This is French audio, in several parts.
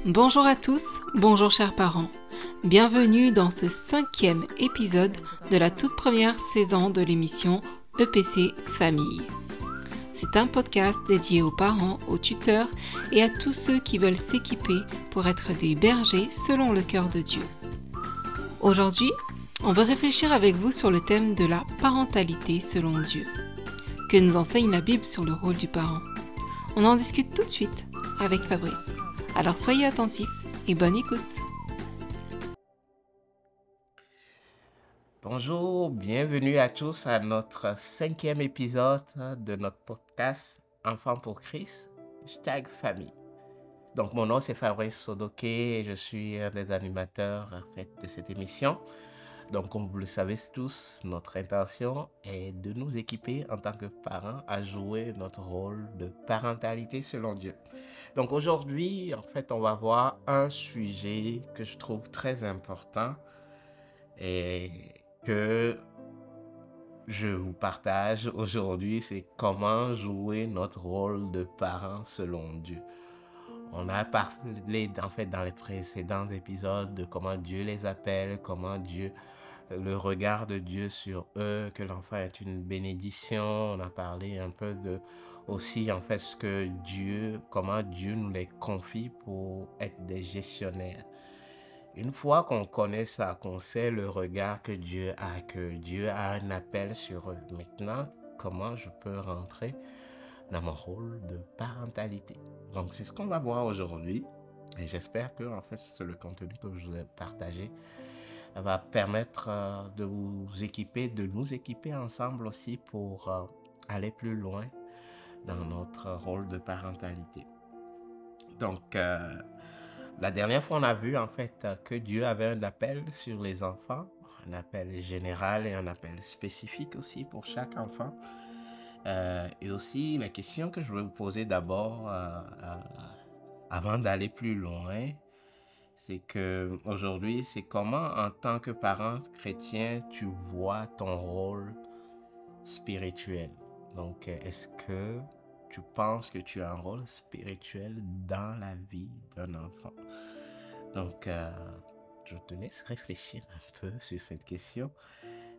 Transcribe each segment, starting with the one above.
Bonjour à tous, bonjour chers parents. Bienvenue dans ce 5e épisode de la toute première saison de l'émission EPC Famille. C'est un podcast dédié aux parents, aux tuteurs et à tous ceux qui veulent s'équiper pour être des bergers selon le cœur de Dieu. Aujourd'hui, on veut réfléchir avec vous sur le thème de la parentalité selon Dieu. Que nous enseigne la Bible sur le rôle du parent? On en discute tout de suite avec Fabrice. Alors soyez attentifs et bonne écoute. Bonjour, bienvenue à tous à notre 5e épisode de notre podcast Enfants pour Christ, #famille. Donc mon nom c'est Fabrice Sodoké et je suis un des animateurs de cette émission. Donc comme vous le savez tous, notre intention est de nous équiper en tant que parents à jouer notre rôle de parentalité selon Dieu. Donc aujourd'hui, on va voir un sujet que je trouve très important et que je vous partage aujourd'hui, c'est comment jouer notre rôle de parent selon Dieu. On a parlé dans les précédents épisodes de comment Dieu les appelle, le regard de Dieu sur eux, que l'enfant est une bénédiction. On a parlé un peu de aussi comment Dieu nous les confie pour être des gestionnaires. Une fois qu'on connaît ça, qu'on sait le regard que Dieu a un appel sur eux, maintenant, comment je peux rentrer dans mon rôle de parentalité? Donc, c'est ce qu'on va voir aujourd'hui. Et j'espère que, le contenu que je vous ai partagé va permettre de nous équiper ensemble aussi pour aller plus loin dans notre rôle de parentalité. Donc, la dernière fois, on a vu que Dieu avait un appel sur les enfants, un appel général et un appel spécifique aussi pour chaque enfant. Et aussi, la question que je vais vous poser d'abord, avant d'aller plus loin, c'est que aujourd'hui, c'est comment en tant que parent chrétien, tu vois ton rôle spirituel. Donc, est-ce que tu penses que tu as un rôle spirituel dans la vie d'un enfant? Donc, je te laisse réfléchir un peu sur cette question.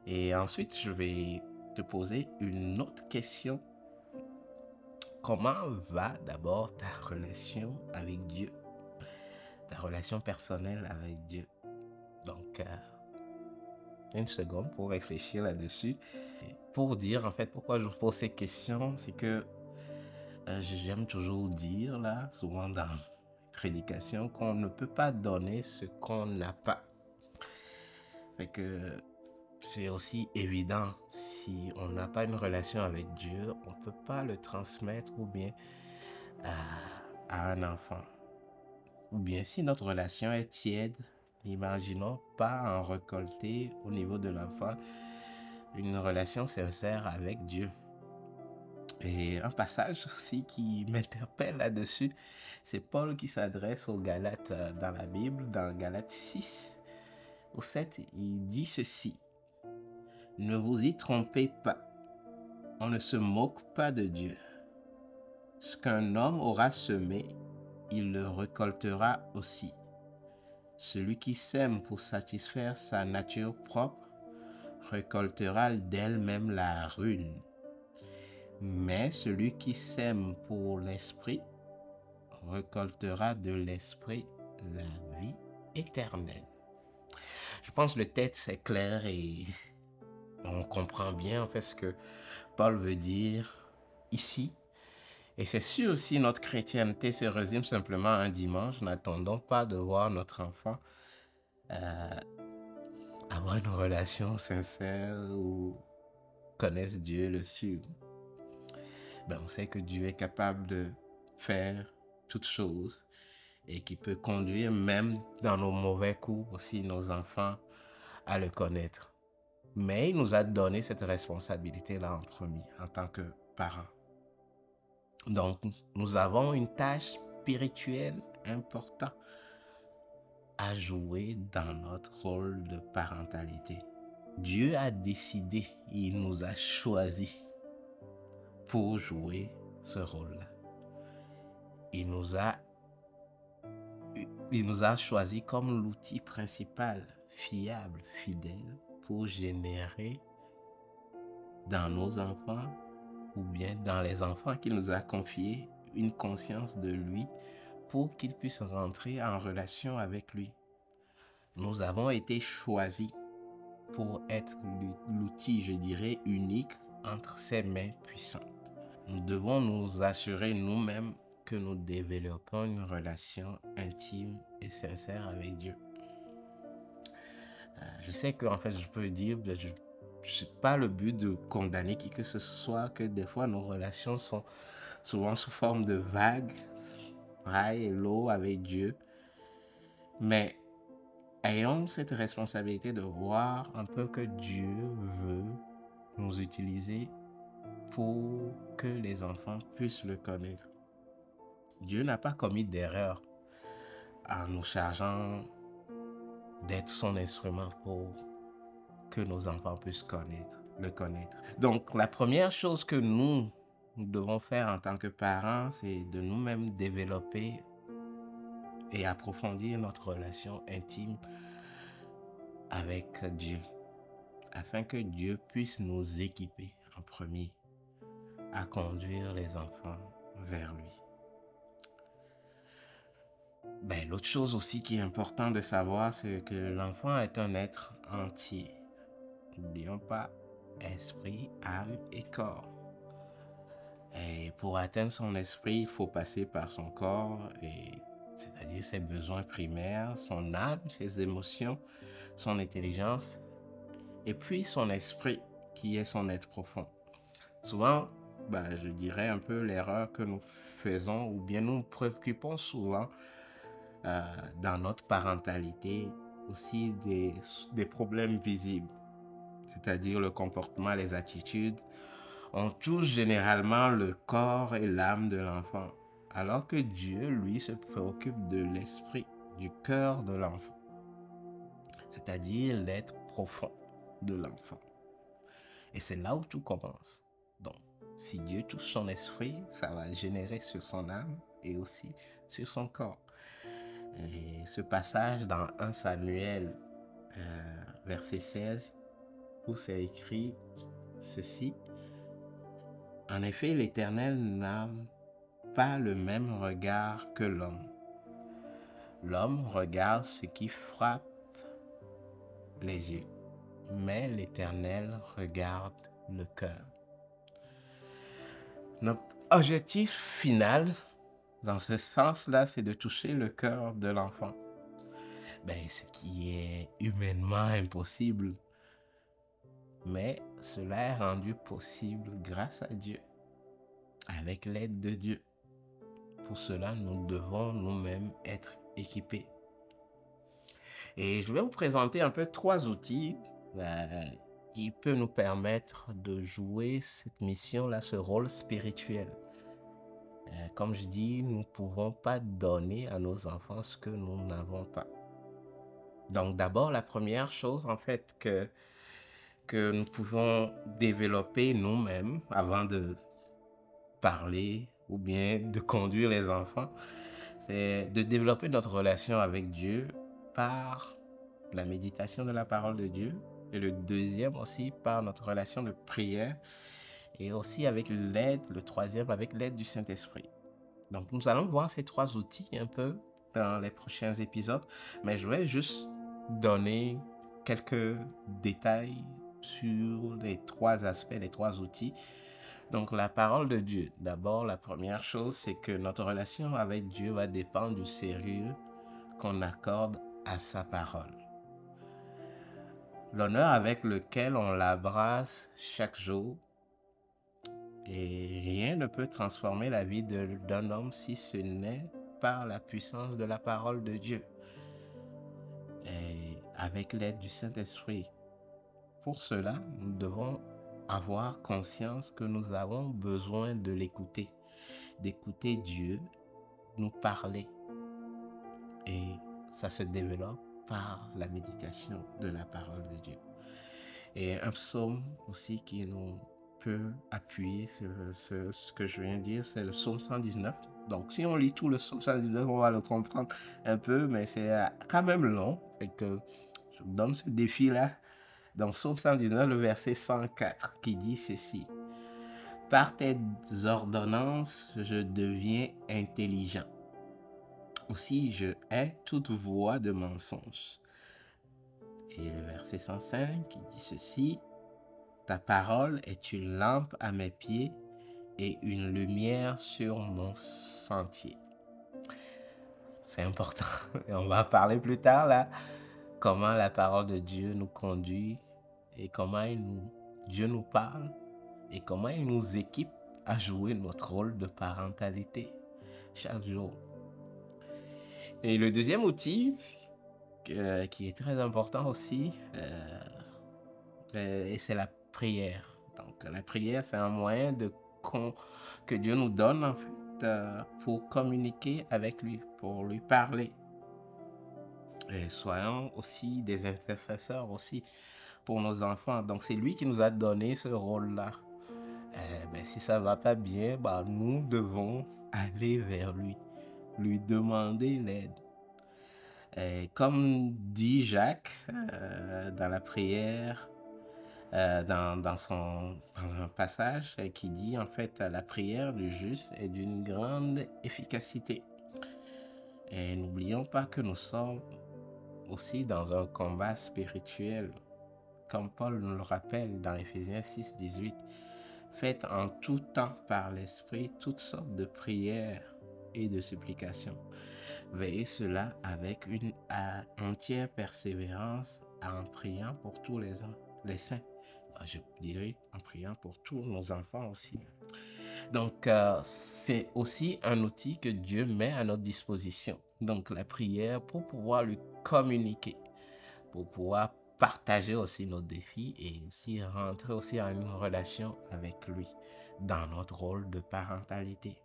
Et ensuite, je vais te poser une autre question. Comment va d'abord ta relation avec Dieu? Ta relation personnelle avec Dieu. Donc, une seconde pour réfléchir là-dessus. Pour dire, pourquoi je vous pose ces questions, c'est que j'aime toujours dire, souvent dans mes prédications, qu'on ne peut pas donner ce qu'on n'a pas. Fait que c'est aussi évident, si on n'a pas une relation avec Dieu, on ne peut pas le transmettre ou bien à un enfant. Ou bien si notre relation est tiède, n'imaginons pas en récolter au niveau de l'enfant une relation sincère avec Dieu. Et un passage aussi qui m'interpelle là-dessus, c'est Paul qui s'adresse aux Galates dans la Bible, dans Galates 6, au 7, il dit ceci: « Ne vous y trompez pas, on ne se moque pas de Dieu. Ce qu'un homme aura semé, il le récoltera aussi. Celui qui sème pour satisfaire sa nature propre récoltera d'elle-même la ruine. Mais celui qui sème pour l'esprit récoltera de l'esprit la vie éternelle. » Je pense que le texte est clair et on comprend bien ce que Paul veut dire ici. Et c'est sûr, si notre chrétienté se résume simplement à un dimanche, n'attendons pas de voir notre enfant avoir une relation sincère ou connaître Dieu, le suivre. On sait que Dieu est capable de faire toutes choses et qui peut conduire même dans nos mauvais coups aussi nos enfants à le connaître. Mais il nous a donné cette responsabilité-là en premier en tant que parents. Donc, nous avons une tâche spirituelle importante à jouer dans notre rôle de parentalité. Dieu a décidé, il nous a choisis pour jouer ce rôle-là. Il nous a il nous a choisi comme l'outil principal, fiable, fidèle, pour générer dans nos enfants ou bien dans les enfants qu'il nous a confiés une conscience de lui pour qu'ils puissent rentrer en relation avec lui. Nous avons été choisis pour être l'outil, je dirais, unique entre ses mains puissantes. Nous devons nous assurer nous-mêmes que nous développons une relation intime et sincère avec Dieu. Je sais qu'en fait, je peux dire, je n'ai pas le but de condamner qui que ce soit, que des fois nos relations sont souvent sous forme de vagues, high et low avec Dieu. Mais ayons cette responsabilité de voir un peu que Dieu veut nous utiliser pour que les enfants puissent le connaître. Dieu n'a pas commis d'erreur en nous chargeant d'être son instrument pour que nos enfants puissent le connaître. Donc, la première chose que nous devons faire en tant que parents, c'est de nous-mêmes développer et approfondir notre relation intime avec Dieu, afin que Dieu puisse nous équiper en premier à conduire les enfants vers lui. L'autre chose aussi qui est important de savoir, c'est que l'enfant est un être entier. N'oublions pas esprit, âme et corps. Et pour atteindre son esprit, il faut passer par son corps, c'est-à-dire ses besoins primaires, son âme, ses émotions, son intelligence, et puis son esprit, qui est son être profond. Souvent, je dirais un peu l'erreur que nous faisons, ou bien nous nous préoccupons souvent dans notre parentalité aussi des problèmes visibles, c'est-à-dire le comportement, les attitudes. On touche généralement le corps et l'âme de l'enfant, alors que Dieu, lui, se préoccupe de l'esprit, du cœur de l'enfant, c'est-à-dire l'être profond de l'enfant. Et c'est là où tout commence. Donc, si Dieu touche son esprit, ça va générer sur son âme et aussi sur son corps. Et ce passage dans 1 Samuel, verset 16, où c'est écrit ceci: En effet, l'Éternel n'a pas le même regard que l'homme. L'homme regarde ce qui frappe les yeux, mais l'Éternel regarde le cœur. Notre objectif final, dans ce sens-là, c'est de toucher le cœur de l'enfant. Ce qui est humainement impossible. Mais cela est rendu possible grâce à Dieu, avec l'aide de Dieu. Pour cela, nous devons nous-mêmes être équipés. Et je vais vous présenter un peu 3 outils qui peuvent nous permettre de jouer cette mission-là, ce rôle spirituel. Comme je dis, nous ne pouvons pas donner à nos enfants ce que nous n'avons pas. Donc d'abord, la première chose en fait que nous pouvons développer nous-mêmes avant de parler ou bien de conduire les enfants, c'est de développer notre relation avec Dieu par la méditation de la parole de Dieu, et le deuxième aussi par notre relation de prière, et aussi avec le troisième avec l'aide du Saint-Esprit. Donc nous allons voir ces 3 outils un peu dans les prochains épisodes, mais je vais juste donner quelques détails sur les 3 aspects, les 3 outils. Donc la parole de Dieu. D'abord, la première chose, c'est que notre relation avec Dieu va dépendre du sérieux qu'on accorde à sa parole. L'honneur avec lequel on l'abrace chaque jour, et rien ne peut transformer la vie d'un homme si ce n'est par la puissance de la parole de Dieu et avec l'aide du Saint-Esprit. Pour cela, nous devons avoir conscience que nous avons besoin de l'écouter, d'écouter Dieu nous parler. Et ça se développe par la méditation de la parole de Dieu. Et un psaume aussi qui nous peut appuyer sur ce que je viens de dire, c'est le psaume 119, Donc, si on lit tout le psaume 119, on va le comprendre un peu, mais c'est quand même long. Et que je vous donne ce défi-là. Dans psaume 119, le verset 104, qui dit ceci. Par tes ordonnances, je deviens intelligent. Aussi, je hais toute voix de mensonge. Et le verset 105 qui dit ceci. Ta parole est une lampe à mes pieds et une lumière sur mon sentier. C'est important. Et on va parler plus tard là, comment la parole de Dieu nous conduit et comment Dieu nous parle et comment il nous équipe à jouer notre rôle de parentalité chaque jour. Et le deuxième outil qui est très important aussi, et c'est la prière. Donc la prière, c'est un moyen que Dieu nous donne en fait pour communiquer avec lui, pour lui parler. Et soyons aussi des intercesseurs aussi pour nos enfants. Donc c'est lui qui nous a donné ce rôle-là. Si ça ne va pas bien, nous devons aller vers lui demander l'aide. Comme dit Jacques dans la prière, dans un passage qui dit en fait la prière du juste est d'une grande efficacité. Et n'oublions pas que nous sommes aussi dans un combat spirituel, comme Paul nous le rappelle dans Éphésiens 6, 18. Faites en tout temps par l'Esprit toutes sortes de prières et de supplications. Veillez cela avec une entière persévérance en priant pour tous les saints. Je dirais en priant pour tous nos enfants aussi. Donc, c'est aussi un outil que Dieu met à notre disposition. Donc, la prière pour pouvoir lui communiquer, pour pouvoir partager aussi nos défis et aussi rentrer aussi en une relation avec lui dans notre rôle de parentalité.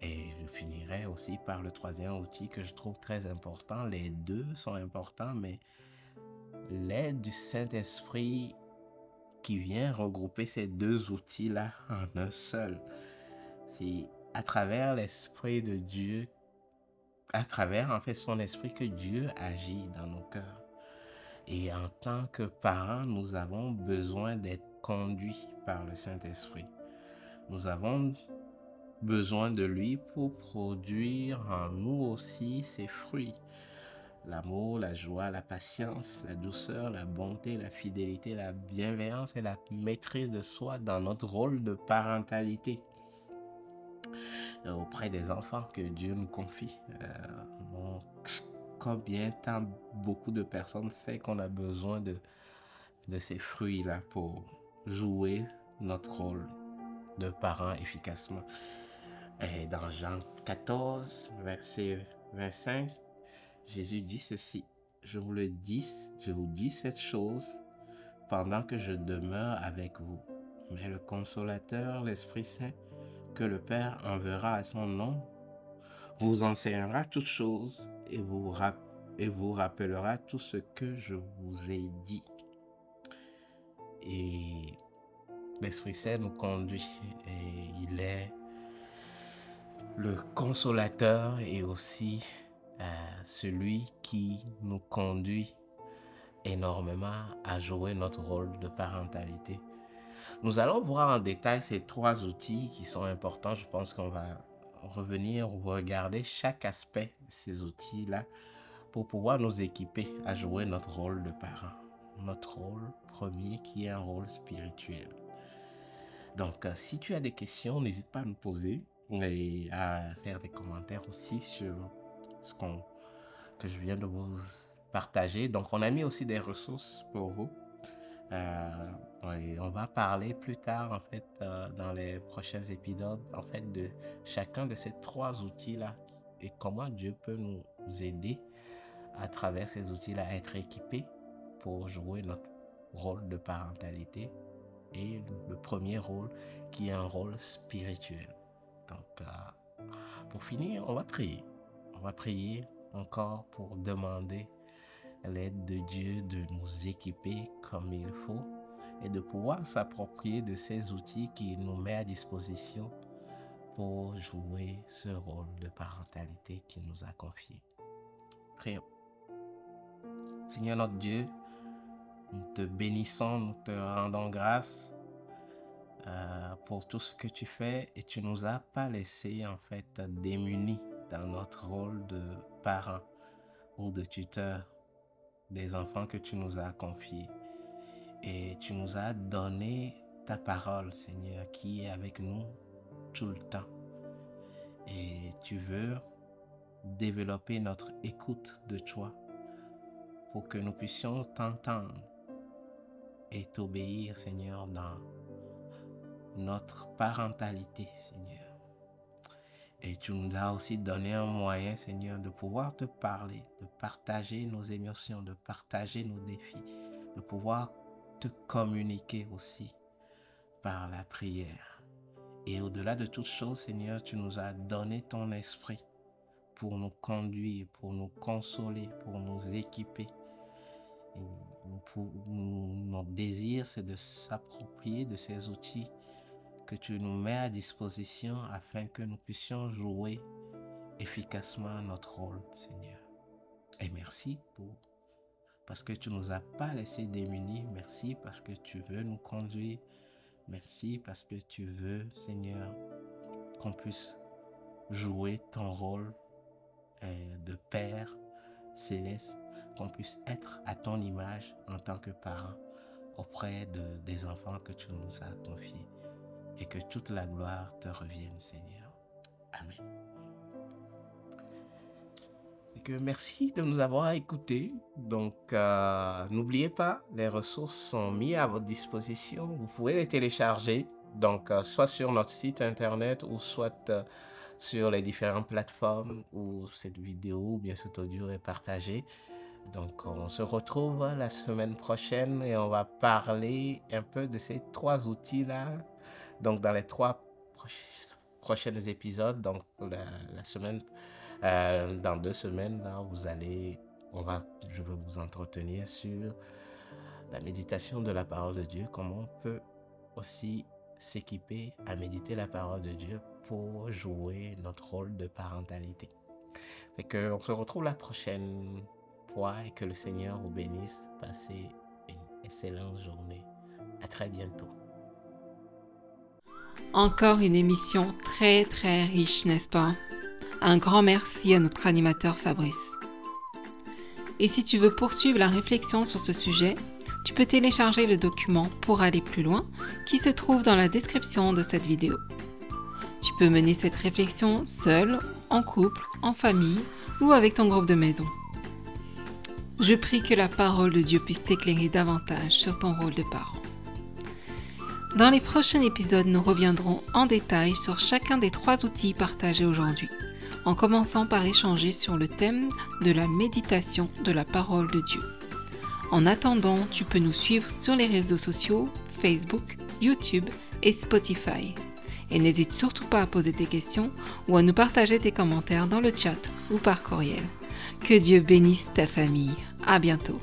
Et je finirai aussi par le troisième outil que je trouve très important. Les deux sont importants, mais l'aide du Saint-Esprit qui vient regrouper ces deux outils-là en un seul. C'est à travers l'Esprit de Dieu, à travers en fait son Esprit que Dieu agit dans nos cœurs. Et en tant que parents, nous avons besoin d'être conduits par le Saint-Esprit. Nous avons besoin de lui pour produire en nous aussi ses fruits. L'amour, la joie, la patience, la douceur, la bonté, la fidélité, la bienveillance et la maîtrise de soi dans notre rôle de parentalité auprès des enfants que Dieu nous confie. Beaucoup de personnes savent qu'on a besoin de ces fruits-là pour jouer notre rôle de parents efficacement. Et dans Jean 14, verset 25, Jésus dit ceci. Je vous dis cette chose pendant que je demeure avec vous. Mais le Consolateur, l'Esprit Saint, que le Père enverra à son nom, vous enseignera toutes choses et vous rappellera tout ce que je vous ai dit. Et l'Esprit Saint nous conduit et il est le consolateur et aussi celui qui nous conduit énormément à jouer notre rôle de parentalité. Nous allons voir en détail ces trois outils qui sont importants. Je pense qu'on va revenir ou regarder chaque aspect de ces outils-là pour pouvoir nous équiper à jouer notre rôle de parent. Notre rôle premier qui est un rôle spirituel. Donc, si tu as des questions, n'hésite pas à nous poser et à faire des commentaires aussi sur ce que je viens de vous partager. Donc, on a mis aussi des ressources pour vous. Et on va parler plus tard, en fait, dans les prochains épisodes, en fait, de chacun de ces trois outils-là et comment Dieu peut nous aider à travers ces outils-là à être équipés pour jouer notre rôle de parentalité et le premier rôle qui est un rôle spirituel. Donc, pour finir, on va prier. On va prier encore pour demander l'aide de Dieu de nous équiper comme il faut et de pouvoir s'approprier de ces outils qu'il nous met à disposition pour jouer ce rôle de parentalité qu'il nous a confié. Prions. Seigneur notre Dieu, nous te bénissons, nous te rendons grâce pour tout ce que tu fais, et tu nous as pas laissé en fait démunis dans notre rôle de parents ou de tuteurs des enfants que tu nous as confiés. Et tu nous as donné ta parole, Seigneur, qui est avec nous tout le temps. Et tu veux développer notre écoute de toi pour que nous puissions t'entendre et t'obéir, Seigneur, dans notre parentalité, Seigneur. Et tu nous as aussi donné un moyen, Seigneur, de pouvoir te parler, de partager nos émotions, de partager nos défis, de pouvoir te communiquer aussi par la prière. Et au-delà de toutes choses, Seigneur, tu nous as donné ton esprit pour nous conduire, pour nous consoler, pour nous équiper. Et notre désir, c'est de s'approprier de ces outils que tu nous mets à disposition afin que nous puissions jouer efficacement notre rôle, Seigneur. Et merci parce que tu ne nous as pas laissés démunis. Merci parce que tu veux nous conduire. Merci parce que tu veux, Seigneur, qu'on puisse jouer ton rôle de Père céleste, qu'on puisse être à ton image en tant que parent auprès des enfants que tu nous as confiés. Et que toute la gloire te revienne, Seigneur. Amen. Et que merci de nous avoir écoutés. Donc, n'oubliez pas, les ressources sont mises à votre disposition. Vous pouvez les télécharger, donc soit sur notre site internet ou soit sur les différentes plateformes où cette vidéo ou bien cet audio est partagé. Donc, on se retrouve la semaine prochaine et on va parler un peu de ces 3 outils-là. Donc, dans les 3 prochains épisodes, donc la semaine, dans 2 semaines, là, je vais vous entretenir sur la méditation de la parole de Dieu, comment on peut aussi s'équiper à méditer la parole de Dieu pour jouer notre rôle de parentalité. Fait que on se retrouve la prochaine fois et que le Seigneur vous bénisse. Passez une excellente journée. À très bientôt. Encore une émission très très riche, n'est-ce pas? Un grand merci à notre animateur Fabrice. Et si tu veux poursuivre la réflexion sur ce sujet, tu peux télécharger le document Pour aller plus loin qui se trouve dans la description de cette vidéo. Tu peux mener cette réflexion seul, en couple, en famille ou avec ton groupe de maison. Je prie que la parole de Dieu puisse t'éclairer davantage sur ton rôle de parent. Dans les prochains épisodes, nous reviendrons en détail sur chacun des 3 outils partagés aujourd'hui, en commençant par échanger sur le thème de la méditation de la parole de Dieu. En attendant, tu peux nous suivre sur les réseaux sociaux, Facebook, YouTube et Spotify. Et n'hésite surtout pas à poser tes questions ou à nous partager tes commentaires dans le chat ou par courriel. Que Dieu bénisse ta famille. À bientôt.